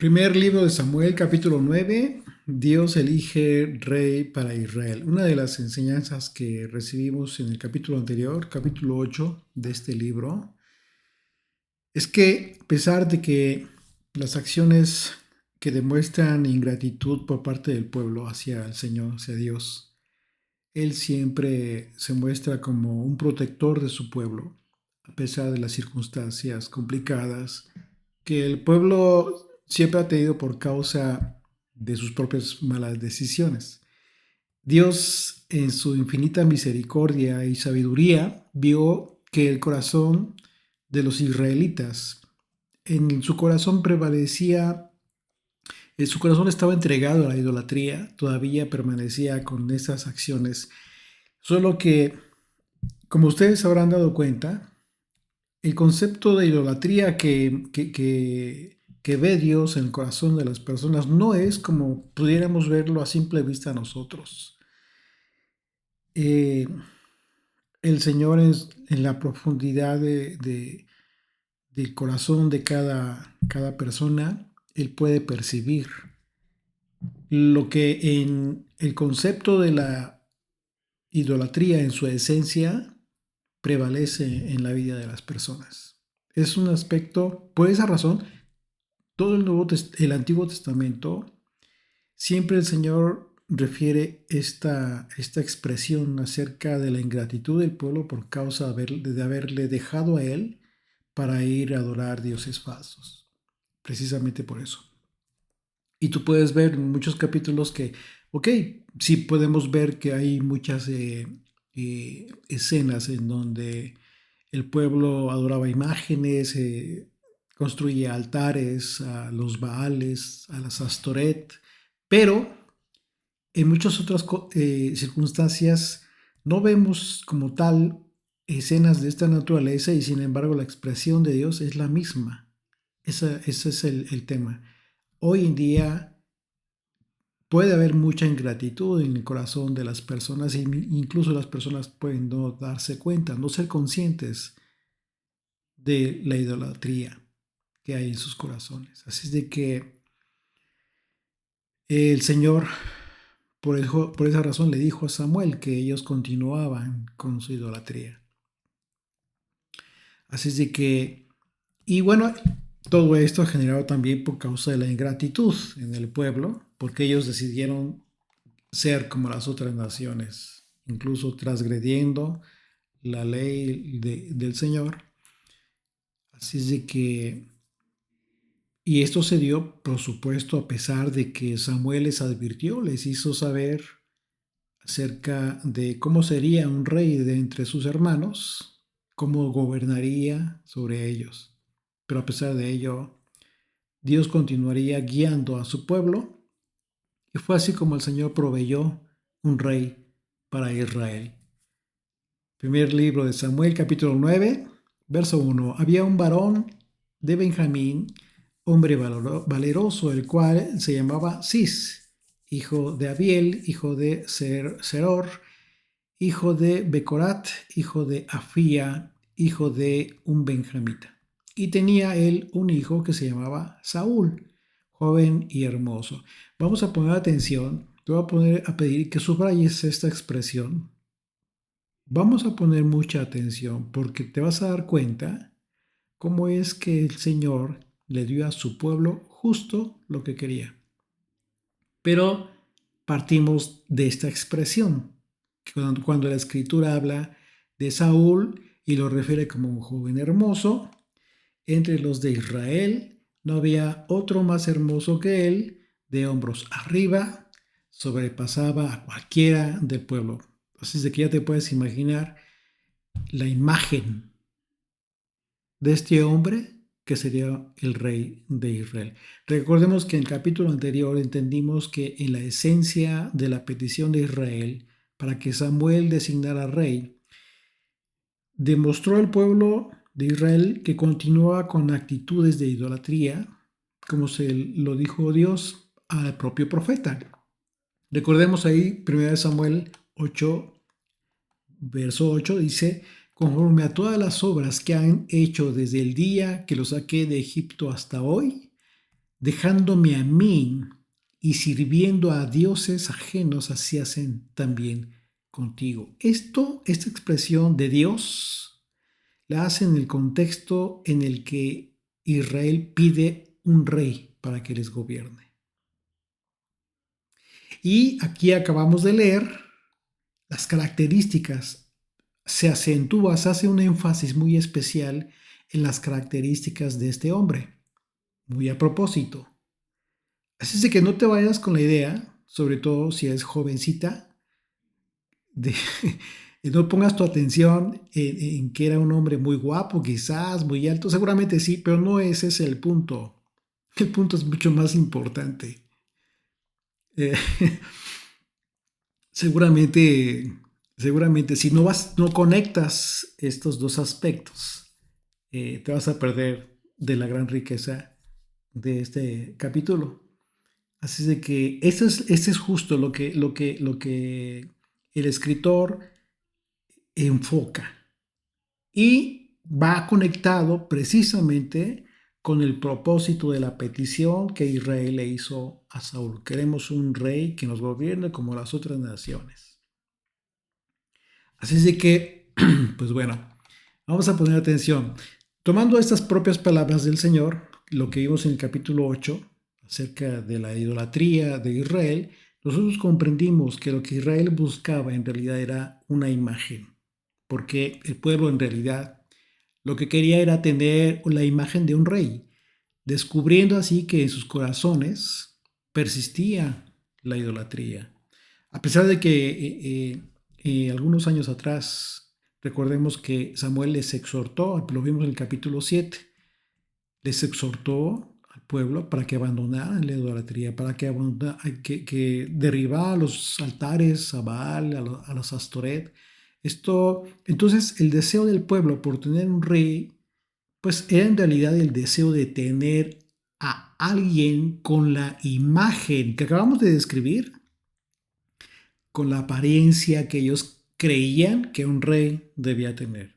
Primer libro de Samuel, capítulo 9. Dios elige rey para Israel. Una de las enseñanzas que recibimos en el capítulo anterior, capítulo 8 de este libro, es que a pesar de que las acciones que demuestran ingratitud por parte del pueblo hacia el Señor, hacia Dios, Él siempre se muestra como un protector de su pueblo, a pesar de las circunstancias complicadas que el pueblo siempre ha tenido por causa de sus propias malas decisiones. Dios, en su infinita misericordia y sabiduría, vio que el corazón de los israelitas, en su corazón prevalecía, su corazón estaba entregado a la idolatría, todavía permanecía con esas acciones, solo que, como ustedes se habrán dado cuenta, el concepto de idolatría que ve Dios en el corazón de las personas no es como pudiéramos verlo a simple vista nosotros. Eh, el Señor en la profundidad del corazón de cada persona, Él puede percibir lo que en el concepto de la idolatría en su esencia prevalece en la vida de las personas. Es un aspecto, por esa razón, todo el Antiguo Testamento, siempre el Señor refiere esta expresión acerca de la ingratitud del pueblo por causa de haberle dejado a Él para ir a adorar dioses falsos. Precisamente por eso. Y tú puedes ver en muchos capítulos que, ok, sí podemos ver que hay muchas escenas en donde el pueblo adoraba imágenes, construía altares a los Baales, a las Astoret, pero en muchas otras circunstancias no vemos como tal escenas de esta naturaleza y sin embargo la expresión de Dios es la misma. Ese es el tema. Hoy en día puede haber mucha ingratitud en el corazón de las personas e incluso las personas pueden no darse cuenta, no ser conscientes de la idolatría que hay en sus corazones. Así es de que el Señor por esa razón le dijo a Samuel que ellos continuaban con su idolatría. Así es de que, y bueno, todo esto generado también por causa de la ingratitud en el pueblo, porque ellos decidieron ser como las otras naciones, incluso transgrediendo la ley del Señor. Así es de que, y esto se dio, por supuesto, a pesar de que Samuel les advirtió, les hizo saber acerca de cómo sería un rey de entre sus hermanos, cómo gobernaría sobre ellos. Pero a pesar de ello, Dios continuaría guiando a su pueblo y fue así como el Señor proveyó un rey para Israel. Primer libro de Samuel, capítulo 9, verso 1. Había un varón de Benjamín, hombre valeroso, el cual se llamaba Cis, hijo de Abiel, hijo de Seror, hijo de Becorat, hijo de Afía, hijo de un benjamita. Y tenía él un hijo que se llamaba Saúl, joven y hermoso. Vamos a poner atención, te voy a poner a pedir que subrayes esta expresión. Vamos a poner mucha atención porque te vas a dar cuenta cómo es que el Señor le dio a su pueblo justo lo que quería. Pero partimos de esta expresión, cuando la escritura habla de Saúl y lo refiere como un joven hermoso, entre los de Israel no había otro más hermoso que él, de hombros arriba, sobrepasaba a cualquiera del pueblo. Así es de que ya te puedes imaginar la imagen de este hombre que sería el rey de Israel. Recordemos que en el capítulo anterior entendimos que en la esencia de la petición de Israel para que Samuel designara rey, demostró al pueblo de Israel que continuaba con actitudes de idolatría, como se lo dijo Dios al propio profeta. Recordemos ahí 1 Samuel 8, verso 8 dice: conforme a todas las obras que han hecho desde el día que los saqué de Egipto hasta hoy, dejándome a mí y sirviendo a dioses ajenos, así hacen también contigo. Esta expresión de Dios la hace en el contexto en el que Israel pide un rey para que les gobierne. Y aquí acabamos de leer las características. Se acentúa, se hace un énfasis muy especial en las características de este hombre. Muy a propósito. Así es de que no te vayas con la idea, sobre todo si eres jovencita, de no pongas tu atención en que era un hombre muy guapo, quizás, muy alto, seguramente sí, pero no ese es el punto. El punto es mucho más importante. Eh, seguramente si no conectas estos dos aspectos, te vas a perder de la gran riqueza de este capítulo. Así de que este es justo lo que el escritor enfoca y va conectado precisamente con el propósito de la petición que Israel le hizo a Saúl. Queremos un rey que nos gobierne como las otras naciones. Así es de que, pues bueno, vamos a poner atención. Tomando estas propias palabras del Señor, lo que vimos en el capítulo 8, acerca de la idolatría de Israel, nosotros comprendimos que lo que Israel buscaba en realidad era una imagen, porque el pueblo en realidad lo que quería era tener la imagen de un rey, descubriendo así que en sus corazones persistía la idolatría. A pesar de que algunos años atrás, recordemos que Samuel les exhortó, lo vimos en el capítulo 7, les exhortó al pueblo para que abandonaran la idolatría, para que derribaran los altares a Baal, a los Astoret. Entonces, el deseo del pueblo por tener un rey, pues era en realidad el deseo de tener a alguien con la imagen que acabamos de describir, con la apariencia que ellos creían que un rey debía tener.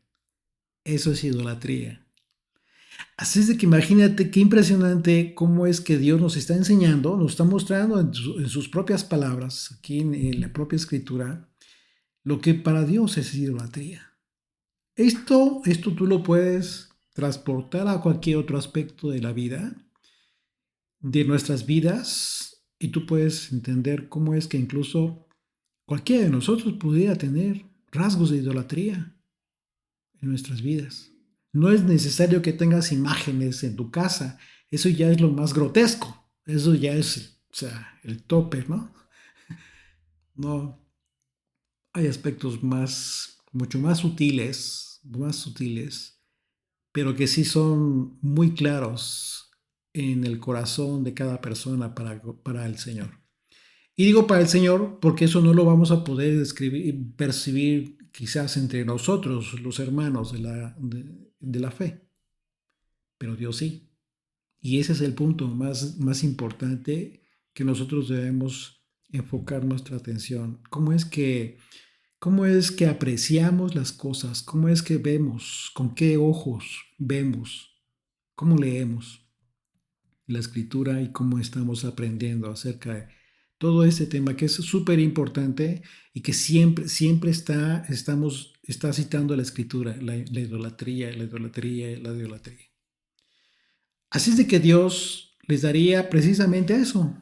Eso es idolatría. Así es de que imagínate qué impresionante cómo es que Dios nos está enseñando, nos está mostrando en sus propias palabras, aquí en la propia escritura, lo que para Dios es idolatría. Esto tú lo puedes transportar a cualquier otro aspecto de la vida, de nuestras vidas, y tú puedes entender cómo es que incluso cualquiera de nosotros pudiera tener rasgos de idolatría en nuestras vidas. No es necesario que tengas imágenes en tu casa, eso ya es lo más grotesco, eso ya es, o sea, el tope, ¿no? No, hay aspectos mucho más sutiles, pero que sí son muy claros en el corazón de cada persona para el Señor. Y digo para el Señor porque eso no lo vamos a poder percibir quizás entre nosotros, los hermanos de la fe, pero Dios sí. Y ese es el punto más importante que nosotros debemos enfocar nuestra atención. ¿Cómo es que apreciamos las cosas? ¿Cómo es que vemos? ¿Con qué ojos vemos? ¿Cómo leemos la escritura y cómo estamos aprendiendo acerca de todo este tema que es súper importante y que siempre está citando la escritura, la idolatría, la idolatría, la idolatría? Así es de que Dios les daría precisamente eso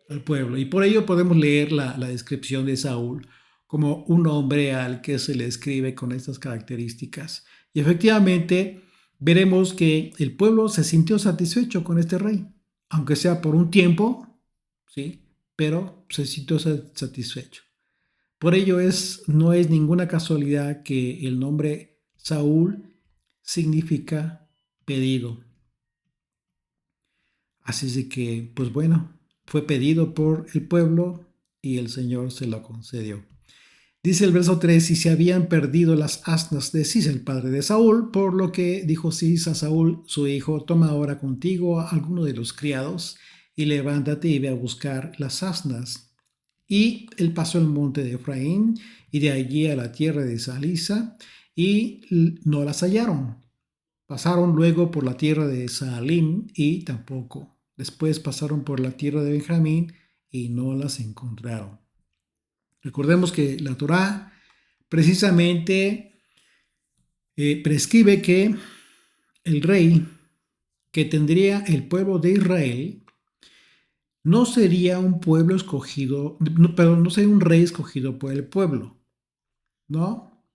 al pueblo. Y por ello podemos leer la descripción de Saúl como un hombre al que se le escribe con estas características. Y efectivamente veremos que el pueblo se sintió satisfecho con este rey, aunque sea por un tiempo, ¿sí? Pero se sintió satisfecho. Por ello no es ninguna casualidad que el nombre Saúl significa pedido. Así es de que, pues bueno, fue pedido por el pueblo y el Señor se lo concedió. Dice el verso 3, y se habían perdido las asnas de Cis, el padre de Saúl, por lo que dijo Cis a Saúl, su hijo, toma ahora contigo a alguno de los criados y levántate y ve a buscar las asnas. Y él pasó el monte de Efraín y de allí a la tierra de Salisa y no las hallaron. Pasaron luego por la tierra de Saalim y tampoco Después pasaron por la tierra de Benjamín y no las encontraron. Recordemos que la Torá precisamente prescribe que el rey que tendría el pueblo de Israel no sería un pueblo escogido, no sería un rey escogido por el pueblo, ¿no?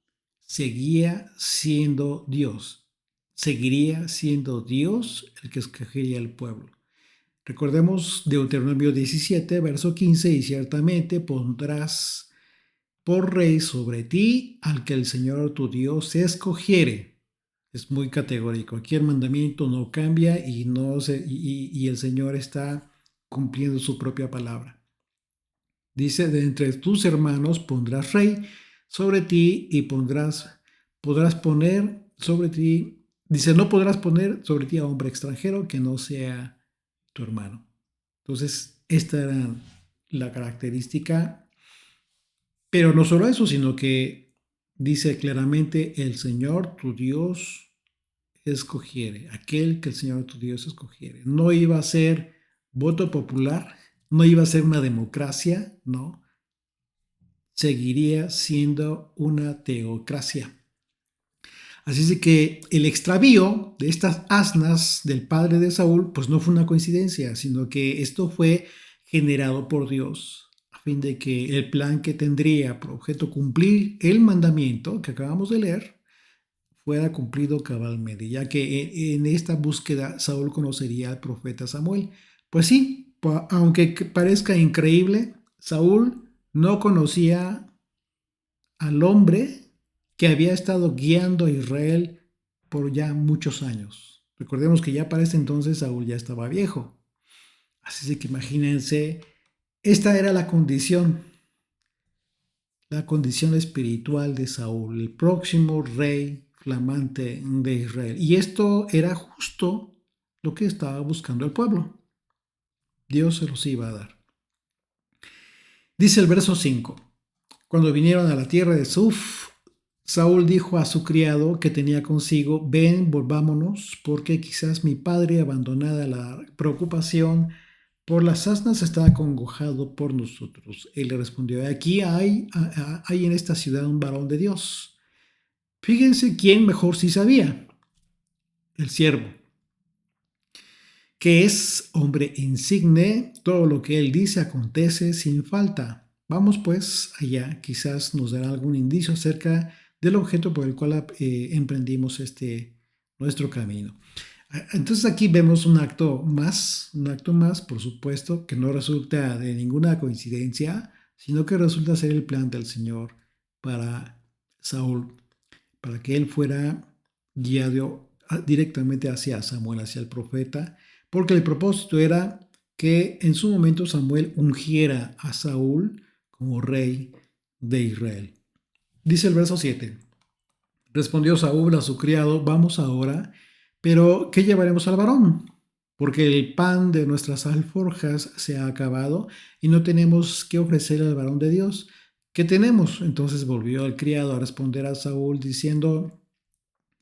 Seguía siendo Dios. Seguiría siendo Dios el que escogería el pueblo. Recordemos Deuteronomio 17, verso 15, y ciertamente pondrás por rey sobre ti al que el Señor tu Dios escogiere. Es muy categórico. Aquí el mandamiento no cambia y el Señor está cumpliendo su propia palabra. Dice, de entre tus hermanos pondrás rey sobre ti y podrás poner sobre ti, dice, no podrás poner sobre ti a hombre extranjero que no sea tu hermano. Entonces, esta era la característica, pero no solo eso, sino que dice claramente, el Señor tu Dios escogiere, aquel que el Señor tu Dios escogiere. No iba a ser voto popular, no iba a ser una democracia, no, seguiría siendo una teocracia. Así es de que el extravío de estas asnas del padre de Saúl, pues no fue una coincidencia, sino que esto fue generado por Dios, a fin de que el plan que tendría por objeto cumplir el mandamiento que acabamos de leer, fuera cumplido cabalmente, ya que en esta búsqueda Saúl conocería al profeta Samuel. Pues sí, aunque parezca increíble, Saúl no conocía al hombre que había estado guiando a Israel por ya muchos años. Recordemos que ya para ese entonces Saúl ya estaba viejo. Así es que imagínense, esta era la condición espiritual de Saúl, el próximo rey flamante de Israel. Y esto era justo lo que estaba buscando el pueblo. Dios se los iba a dar. Dice el verso 5. Cuando vinieron a la tierra de Suf, Saúl dijo a su criado que tenía consigo, ven, volvámonos, porque quizás mi padre, abandonada la preocupación por las asnas, está acongojado por nosotros. Él le respondió, aquí hay en esta ciudad un varón de Dios. Fíjense quién mejor sí sabía, el siervo, que es hombre insigne, todo lo que él dice acontece sin falta. Vamos pues allá, quizás nos dará algún indicio acerca del objeto por el cual emprendimos nuestro camino. Entonces aquí vemos un acto más, por supuesto, que no resulta de ninguna coincidencia, sino que resulta ser el plan del Señor para Saúl, para que él fuera guiado directamente hacia Samuel, hacia el profeta, porque el propósito era que en su momento Samuel ungiera a Saúl como rey de Israel. Dice el verso 7. Respondió Saúl a su criado, vamos ahora, pero ¿qué llevaremos al varón? Porque el pan de nuestras alforjas se ha acabado y no tenemos qué ofrecer al varón de Dios. ¿Qué tenemos? Entonces volvió el criado a responder a Saúl diciendo,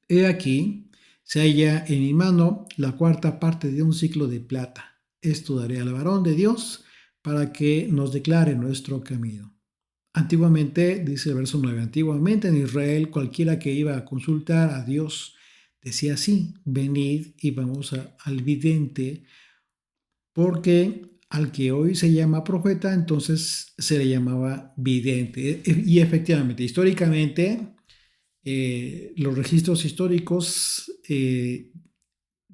he aquí, se halla en mi mano la cuarta parte de un ciclo de plata. Esto daré al varón de Dios para que nos declare nuestro camino. Antiguamente, dice el verso 9, antiguamente en Israel cualquiera que iba a consultar a Dios decía así, venid y vamos al vidente, porque al que hoy se llama profeta, entonces se le llamaba vidente. Y efectivamente, históricamente, los registros históricos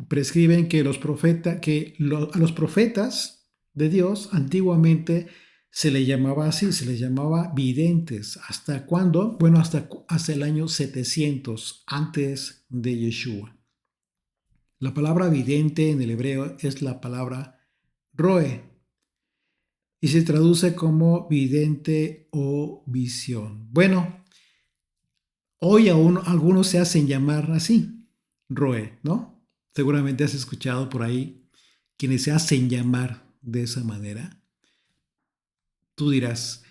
prescriben que a los profetas de Dios antiguamente se le llamaba así, se les llamaba videntes. ¿Hasta cuándo? Bueno, hasta el año 700 antes de Yeshua. La palabra vidente en el hebreo es la palabra roe y se traduce como vidente o visión. Bueno, hoy aún algunos se hacen llamar así, roe, ¿no? Seguramente has escuchado por ahí quienes se hacen llamar de esa manera. Tú dirás,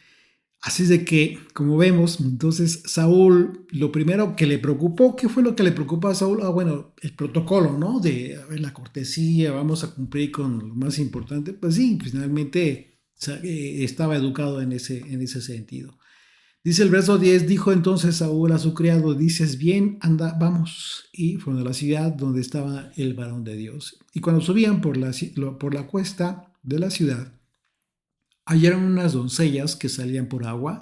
Así es de que, como vemos, entonces Saúl, lo primero que le preocupó, ¿qué fue lo que le preocupó a Saúl? Ah, bueno, el protocolo, ¿no? De a ver, la cortesía, vamos a cumplir con lo más importante. Pues sí, finalmente estaba educado en ese sentido. Dice el verso 10, dijo entonces Saúl a su criado, dices bien, anda, vamos. Y fueron a la ciudad donde estaba el varón de Dios. Y cuando subían por la cuesta de la ciudad, hallaron unas doncellas que salían por agua,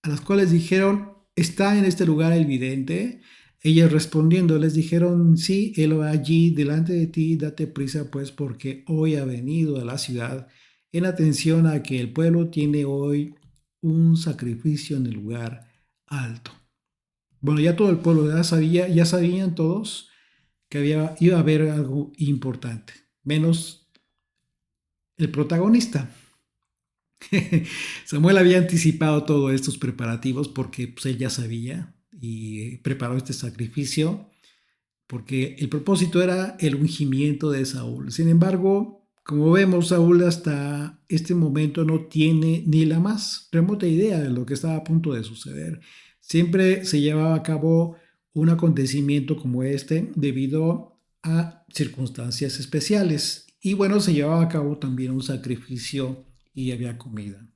a las cuales dijeron, ¿está en este lugar el vidente? Ellas respondiendo les dijeron, sí, él va allí delante de ti, date prisa pues porque hoy ha venido a la ciudad en atención a que el pueblo tiene hoy un sacrificio en el lugar alto. Bueno, ya todo el pueblo ya sabían todos que iba a haber algo importante, menos el protagonista. Samuel había anticipado todos estos preparativos porque pues, él ya sabía y preparó este sacrificio porque el propósito era el ungimiento de Saúl. Sin embargo, como vemos, Saúl hasta este momento no tiene ni la más remota idea de lo que estaba a punto de suceder. Siempre se llevaba a cabo un acontecimiento como este debido a circunstancias especiales. Y bueno, se llevaba a cabo también un sacrificio y había comida.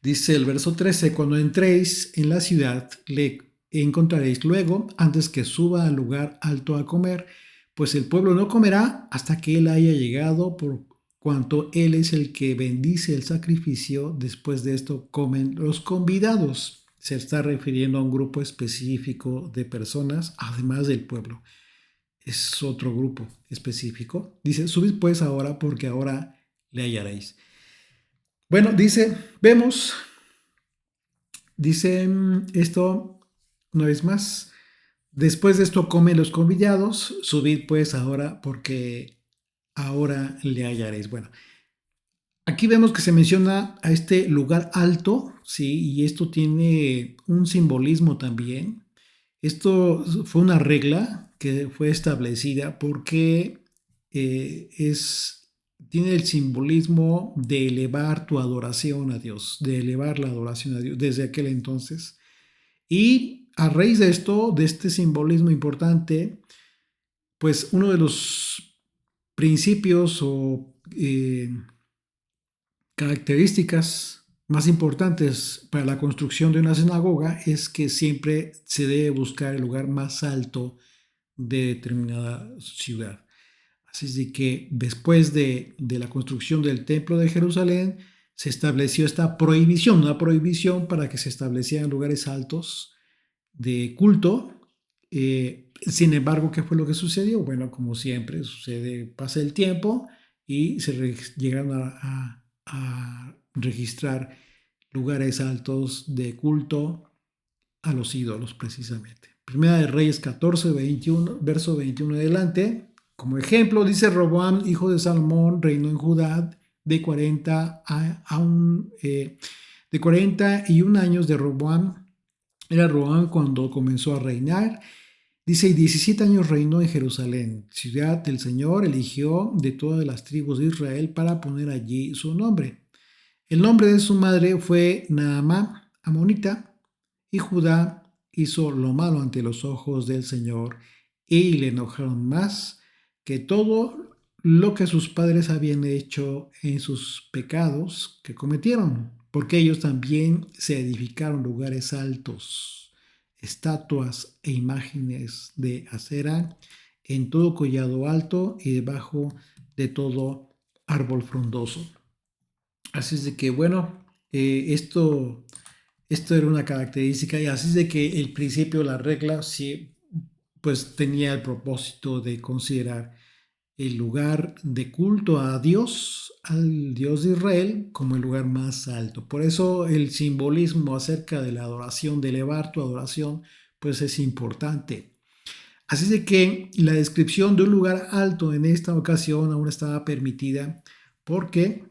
Dice el verso 13, cuando entréis en la ciudad, le encontraréis luego, antes que suba al lugar alto a comer, pues el pueblo no comerá hasta que él haya llegado, por cuanto él es el que bendice el sacrificio. Después de esto comen los convidados. Se está refiriendo a un grupo específico de personas, además del pueblo. Es otro grupo específico. Dice, subid pues ahora, porque ahora le hallaréis. Bueno, dice esto una vez más. Después de esto comen los convidados, subid pues ahora porque ahora le hallaréis. Bueno, aquí vemos que se menciona a este lugar alto, ¿sí? Y esto tiene un simbolismo también. Esto fue una regla que fue establecida porque tiene el simbolismo de elevar tu adoración a Dios, de elevar la adoración a Dios desde aquel entonces. Y a raíz de esto, de este simbolismo importante, pues uno de los principios o características más importantes para la construcción de una sinagoga es que siempre se debe buscar el lugar más alto de determinada ciudad. Así es de que después de la construcción del templo de Jerusalén se estableció esta prohibición, una prohibición para que se establecieran lugares altos de culto. Sin embargo, ¿qué fue lo que sucedió? Bueno, como siempre sucede, pasa el tiempo y llegaron a registrar lugares altos de culto a los ídolos, precisamente. Primera de Reyes 14, 21, verso 21 en adelante. Como ejemplo, dice Roboam, hijo de Salomón, reinó en Judá de 41 años de Roboam. Era Roboam cuando comenzó a reinar. Dice, y 17 años reinó en Jerusalén, ciudad del Señor, eligió de todas las tribus de Israel para poner allí su nombre. El nombre de su madre fue Naamá, amonita, y Judá hizo lo malo ante los ojos del Señor y le enojaron más que todo lo que sus padres habían hecho en sus pecados que cometieron, porque ellos también se edificaron lugares altos, estatuas e imágenes de acera en todo collado alto y debajo de todo árbol frondoso. Así es de que, bueno, esto era una característica y así es de que el principio, la regla, sí, pues tenía el propósito de considerar el lugar de culto a Dios, al Dios de Israel, como el lugar más alto. Por eso el simbolismo acerca de la adoración, de elevar tu adoración, pues es importante. Así es de que la descripción de un lugar alto en esta ocasión aún estaba permitida porque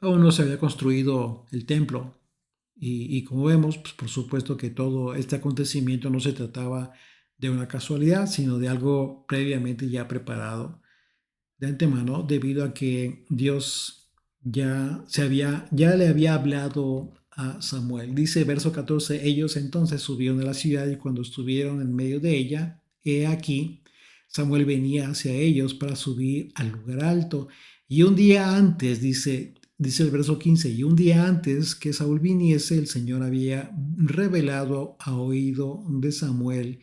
aún no se había construido el templo. Y como vemos, pues por supuesto que todo este acontecimiento no se trataba de una casualidad, sino de algo previamente ya preparado de antemano, debido a que Dios ya le había hablado a Samuel. Dice verso 14, ellos entonces subieron a la ciudad y cuando estuvieron en medio de ella, he aquí, Samuel venía hacia ellos para subir al lugar alto. Y un día antes, dice el verso 15, y un día antes que Saúl viniese, el Señor había revelado a oído de Samuel,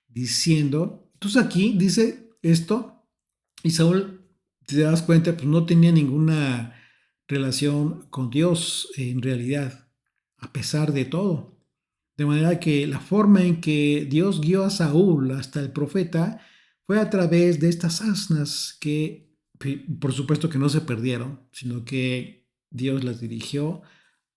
diciendo, entonces aquí dice esto, y Saúl, si te das cuenta, pues no tenía ninguna relación con Dios en realidad, a pesar de todo. De manera que la forma en que Dios guió a Saúl hasta el profeta fue a través de estas asnas que, por supuesto que no se perdieron, sino que Dios las dirigió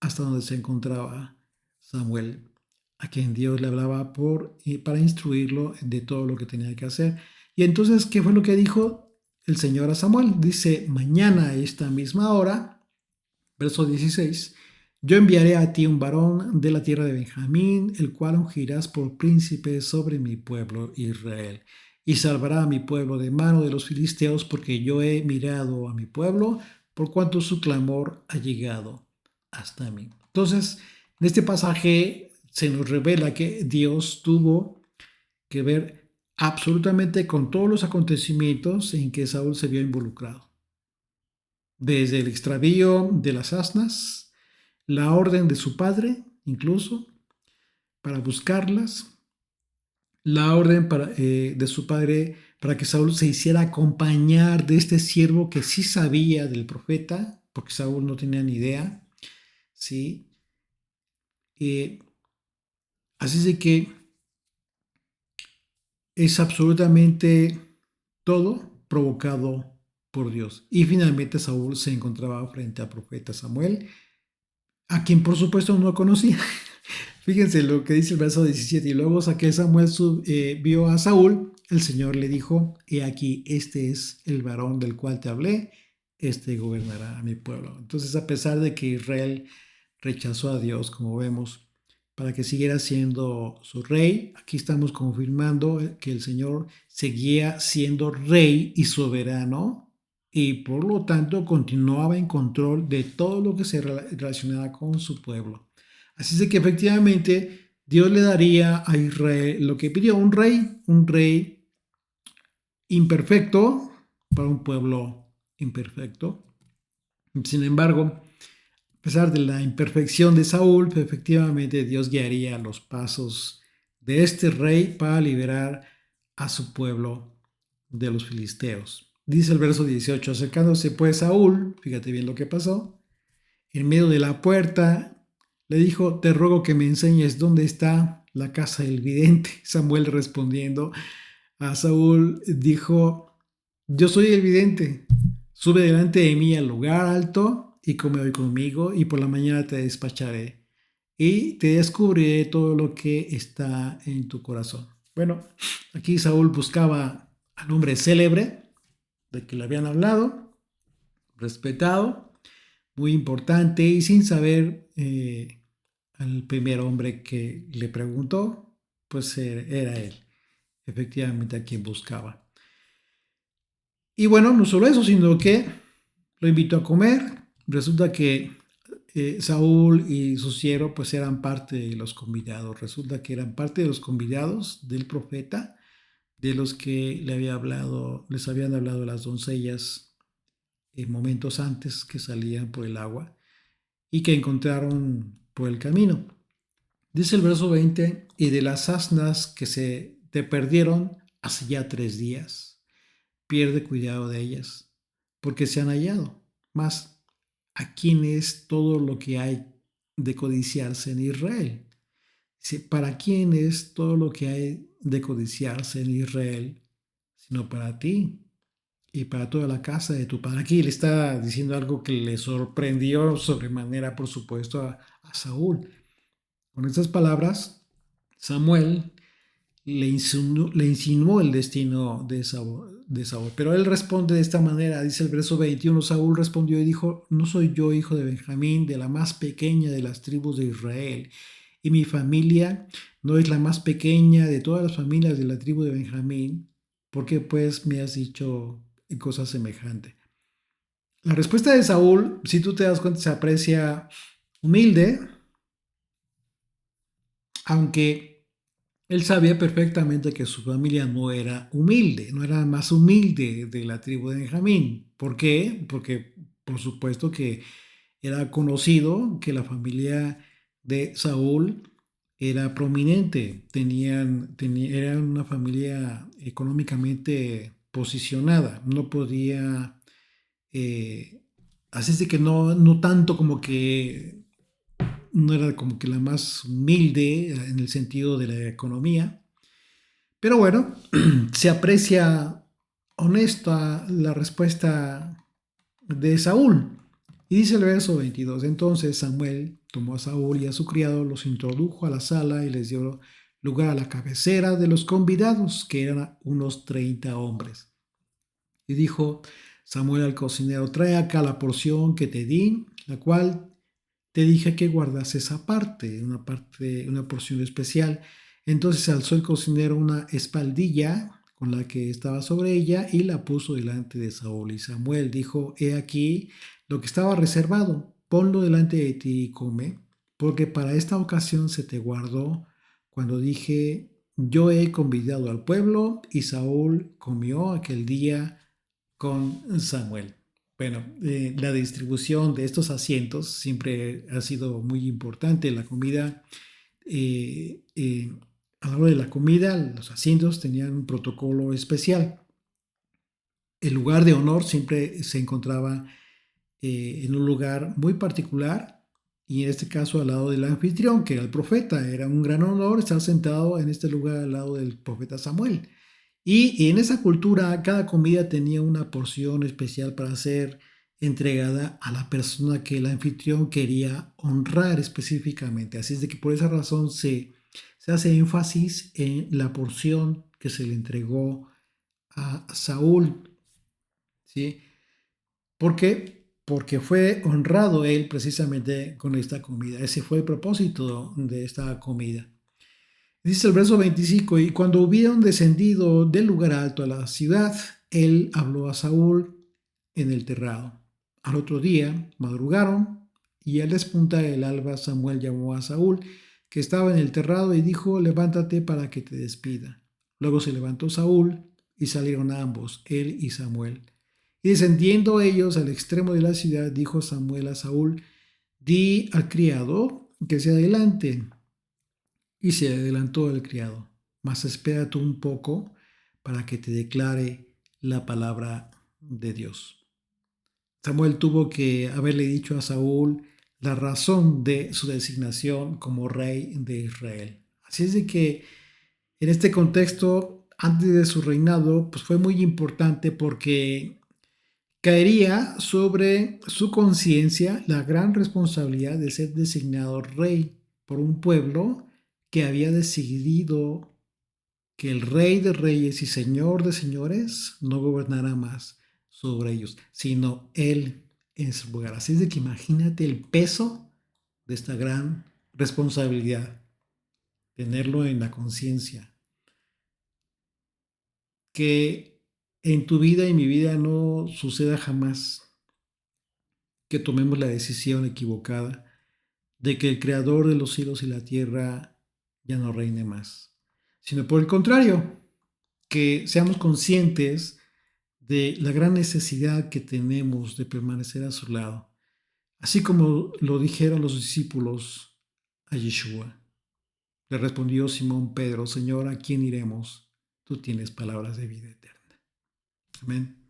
hasta donde se encontraba Samuel, a quien Dios le hablaba para instruirlo de todo lo que tenía que hacer. Y entonces, ¿qué fue lo que dijo el Señor a Samuel? Dice, mañana a esta misma hora, verso 16, yo enviaré a ti un varón de la tierra de Benjamín, el cual ungirás por príncipe sobre mi pueblo Israel, y salvará a mi pueblo de mano de los filisteos, porque yo he mirado a mi pueblo, por cuanto su clamor ha llegado hasta mí. Entonces, en este pasaje se nos revela que Dios tuvo que ver absolutamente con todos los acontecimientos en que Saúl se vio involucrado. Desde el extravío de las asnas, la orden de su padre, incluso, para buscarlas, la orden de su padre para que Saúl se hiciera acompañar de este siervo que sí sabía del profeta, porque Saúl no tenía ni idea, ¿sí? Así es de que es absolutamente todo provocado por Dios. Y finalmente Saúl se encontraba frente al profeta Samuel, a quien por supuesto no conocía. Fíjense lo que dice el verso 17. Y luego que Samuel vio a Saúl, el Señor le dijo, he aquí, este es el varón del cual te hablé, este gobernará a mi pueblo. Entonces, a pesar de que Israel rechazó a Dios, como vemos, para que siguiera siendo su rey, aquí estamos confirmando que el Señor seguía siendo rey y soberano, y por lo tanto continuaba en control de todo lo que se relacionaba con su pueblo. Así es de que efectivamente Dios le daría a Israel lo que pidió, un rey imperfecto para un pueblo imperfecto. Sin embargo, a pesar de la imperfección de Saúl, efectivamente Dios guiaría los pasos de este rey para liberar a su pueblo de los filisteos. Dice el verso 18, acercándose pues Saúl, fíjate bien lo que pasó, en medio de la puerta, le dijo, te ruego que me enseñes dónde está la casa del vidente. Samuel respondiendo a Saúl dijo, yo soy el vidente, sube delante de mí al lugar alto y come hoy conmigo y por la mañana te despacharé y te descubriré todo lo que está en tu corazón. Bueno, aquí Saúl buscaba al hombre célebre de que le habían hablado, respetado, muy importante y sin saber al primer hombre que le preguntó, pues era él, efectivamente a quien buscaba. Y bueno, no solo eso, sino que lo invitó a comer. Resulta que Saúl y su siervo pues eran parte de los convidados. Resulta que eran parte de los convidados del profeta, de los que les habían hablado las doncellas en momentos antes que salían por el agua y que encontraron por el camino. Dice el verso 20, y de las asnas que se te perdieron hace ya 3 días, pierde cuidado de ellas, porque se han hallado. Mas, ¿a quién es todo lo que hay de codiciarse en Israel? Dice, ¿para quién es todo lo que hay de codiciarse en Israel? Sino para ti y para toda la casa de tu padre. Aquí le está diciendo algo que le sorprendió sobremanera, por supuesto, a Saúl. Con estas palabras, Samuel le insinuó el destino de Saúl. Pero él responde de esta manera, dice el verso 21, Saúl respondió y dijo, no soy yo hijo de Benjamín, de la más pequeña de las tribus de Israel, y mi familia no es la más pequeña de todas las familias de la tribu de Benjamín, ¿por qué pues me has dicho cosa semejante? La respuesta de Saúl, si tú te das cuenta, se aprecia humilde, aunque él sabía perfectamente que su familia no era humilde, no era más humilde de la tribu de Benjamín. ¿Por qué? Porque por supuesto que era conocido que la familia de Saúl era prominente, era una familia económicamente posicionada, no podía, así es de que no tanto como que no era como que la más humilde en el sentido de la economía, pero bueno, se aprecia honesta la respuesta de Saúl. Y dice el verso 22, entonces Samuel tomó a Saúl y a su criado, los introdujo a la sala y les dio lugar a la cabecera de los convidados, que eran unos 30 hombres. Y dijo Samuel al cocinero, trae acá la porción que te di, la cual te dije que guardases aparte, una porción especial. Entonces alzó el cocinero una espaldilla con la que estaba sobre ella y la puso delante de Saúl. Y Samuel dijo, he aquí lo que estaba reservado, ponlo delante de ti y come, porque para esta ocasión se te guardó cuando dije, yo he convidado al pueblo, y Saúl comió aquel día con Samuel. Bueno, la distribución de estos asientos siempre ha sido muy importante. La comida, a la hora de la comida, los asientos tenían un protocolo especial. El lugar de honor siempre se encontraba en un lugar muy particular, y en este caso al lado del anfitrión, que era el profeta. Era un gran honor estar sentado en este lugar al lado del profeta Samuel. Y en esa cultura, cada comida tenía una porción especial para ser entregada a la persona que el anfitrión quería honrar específicamente. Así es de que por esa razón se hace énfasis en la porción que se le entregó a Saúl. ¿Sí? ¿Por qué? Porque fue honrado él precisamente con esta comida. Ese fue el propósito de esta comida. Dice el verso 25, y cuando hubieron descendido del lugar alto a la ciudad, él habló a Saúl en el terrado. Al otro día madrugaron, y al despuntar el alba Samuel llamó a Saúl, que estaba en el terrado, y dijo, levántate para que te despida. Luego se levantó Saúl, y salieron ambos, él y Samuel. Y descendiendo ellos al extremo de la ciudad, dijo Samuel a Saúl, di al criado que se adelante. Y se adelantó el criado, mas espérate un poco para que te declare la palabra de Dios. Samuel tuvo que haberle dicho a Saúl la razón de su designación como rey de Israel. Así es de que en este contexto, antes de su reinado, pues fue muy importante porque caería sobre su conciencia la gran responsabilidad de ser designado rey por un pueblo que había decidido que el rey de reyes y señor de señores no gobernara más sobre ellos, sino él en su lugar. Así es de que imagínate el peso de esta gran responsabilidad, tenerlo en la conciencia, que en tu vida y mi vida no suceda jamás que tomemos la decisión equivocada de que el creador de los cielos y la tierra ya no reine más, sino por el contrario, que seamos conscientes de la gran necesidad que tenemos de permanecer a su lado, así como lo dijeron los discípulos a Yeshua. Le respondió Simón Pedro, Señor, ¿a quién iremos? Tú tienes palabras de vida eterna. Amén.